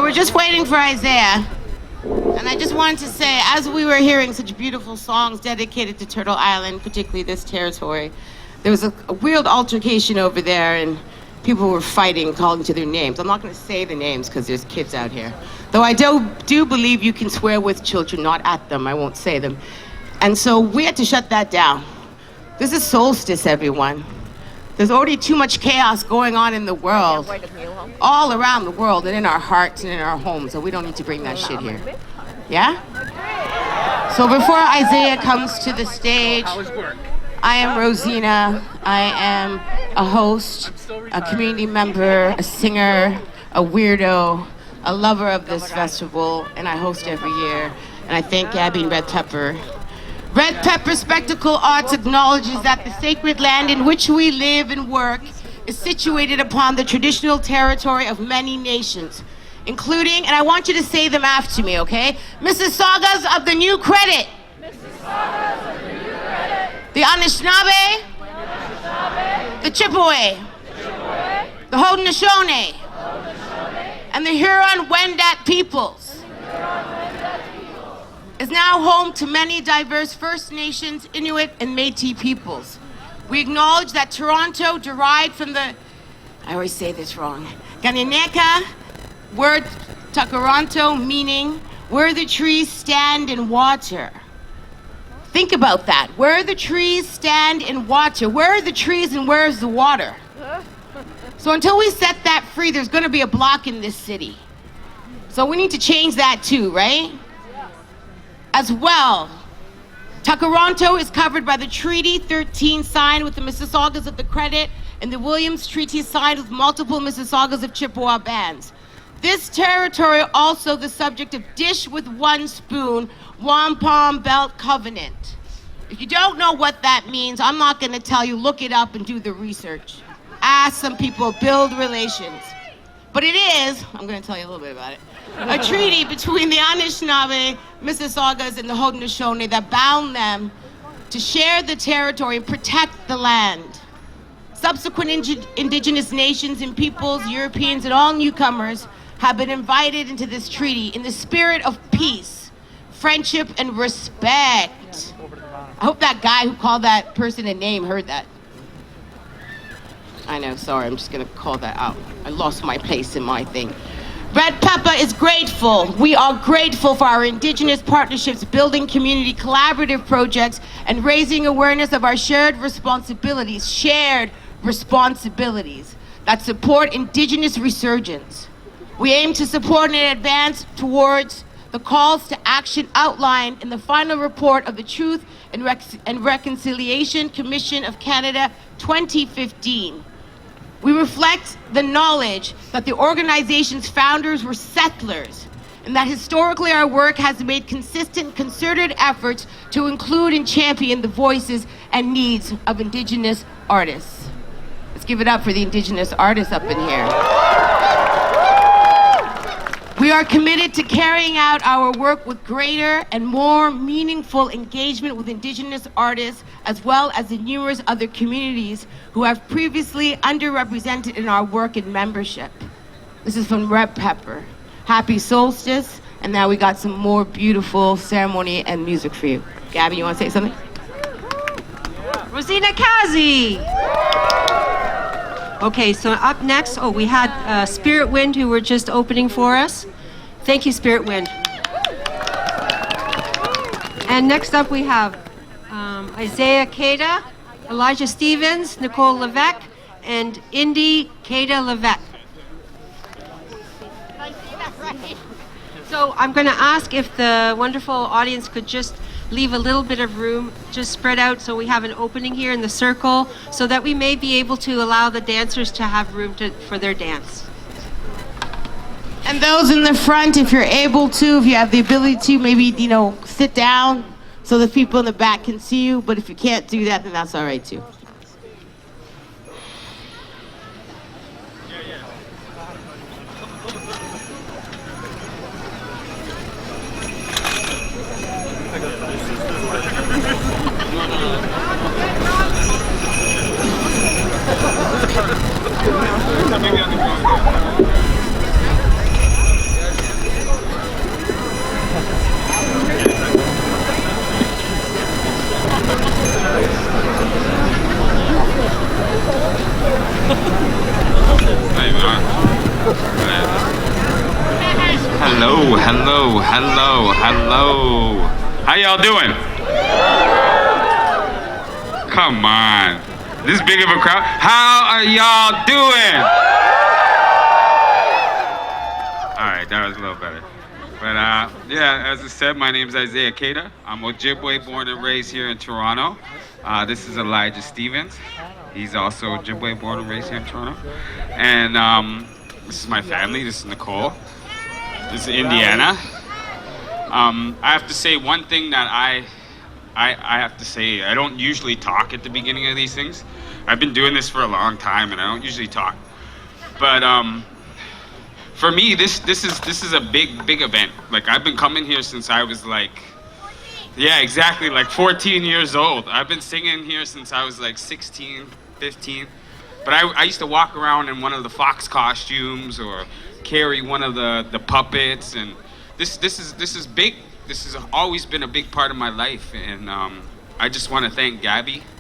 So we're just waiting for Isaiah. And I just wanted to say, as we were hearing such beautiful songs dedicated to Turtle Island, particularly this territory, there was a weird altercation over there, and people were fighting, calling to their names. I'm not going to say the names because there's kids out here. Though I do believe you can swear with children, not at them. I won't say them. And so we had to shut that down. This is Solstice, everyone. There's already too much chaos going on in the world, all around the world, and in our hearts and in our homes, so we don't need to bring that shit here. Yeah? So before Isaiah comes to the stage, I am Rosina. I am a host, a community member, a singer, a weirdo, a lover of this festival, and I host every year. And I thank Gabby and Red Pepper. Red Pepper Spectacle Arts acknowledges that the sacred land in which we live and work is situated upon the traditional territory of many nations, including, and I want you to say them after me, okay? Mississaugas of the New Credit. Mississaugas of the New Credit. The Anishinaabe. The Chippewa. The Haudenosaunee. And the Huron-Wendat peoples. Is now home to many diverse First Nations, Inuit, and Métis peoples. We acknowledge that Toronto derived from the, I always say this wrong, Ganineka word Takaranto, meaning where the trees stand in water. Think about that. Where the trees stand in water. Where are the trees and where is the water? So until we set that free, there's going to be a block in this city. So we need to change that too, right? As well, Takaranto is covered by the Treaty 13 signed with the Mississaugas of the Credit and the Williams Treaty signed with multiple Mississaugas of Chippewa bands. This territory also the subject of Dish with One Spoon, Wampum Belt Covenant. If you don't know what that means, I'm not going to tell you. Look it up and do the research. Ask some people, build relations. But it is, I'm going to tell you a little bit about it, a treaty between the Anishinaabe, Mississaugas, and the Haudenosaunee that bound them to share the territory and protect the land. Subsequent indigenous nations and peoples, Europeans, and all newcomers have been invited into this treaty in the spirit of peace, friendship, and respect. I hope that guy who called that person a name heard that. I know, sorry, I'm just gonna call that out. I lost my place in my thing. Red Pepper is grateful. We are grateful for our Indigenous partnerships, building community collaborative projects, and raising awareness of our shared responsibilities that support Indigenous resurgence. We aim to support and advance towards the calls to action outlined in the final report of the Truth and Reconciliation Commission of Canada 2015. We reflect the knowledge that the organization's founders were settlers, and that historically our work has made consistent, concerted efforts to include and champion the voices and needs of Indigenous artists. Let's give it up for the Indigenous artists up in here. We are committed to carrying out our work with greater and more meaningful engagement with Indigenous artists, as well as the numerous other communities who have previously underrepresented in our work and membership. This is from Red Pepper. Happy Solstice, and now we got some more beautiful ceremony and music for you. Gabby, you want to say something? Rosina Kazi. Okay, so up next, we had Spirit Wind who were just opening for us. Thank you, Spirit Wind. And next up we have Isaiah Kada, Elijah Stevens, Nicole Levesque, and Indy Kada Levesque. So I'm going to ask if the wonderful audience could just leave a little bit of room, just spread out so we have an opening here in the circle so that we may be able to allow the dancers to have room for their dance. And those in the front, if you're able to, if you have the ability to, maybe, sit down so the people in the back can see you. But if you can't do that, then that's all right too. hello, hello. How y'all doing? Come on. This big of a crowd. How are y'all doing? All right, that was a little better. But yeah, as I said, my name is Isaiah Keita. I'm Ojibwe, born and raised here in Toronto. This is Elijah Stevens. He's also Ojibwe, born and raised here in Toronto. And this is my family. This is Nicole. This is Indiana. I have to say one thing that I have to say. I don't usually talk at the beginning of these things. I've been doing this for a long time, and I don't usually talk. But for me, this is a big event. Like, I've been coming here since I was like, yeah, exactly, like 14 years old. I've been singing here since I was like 16, 15. But I used to walk around in one of the fox costumes or carry one of the puppets, and this is big. This has always been a big part of my life, and I just want to thank Gabby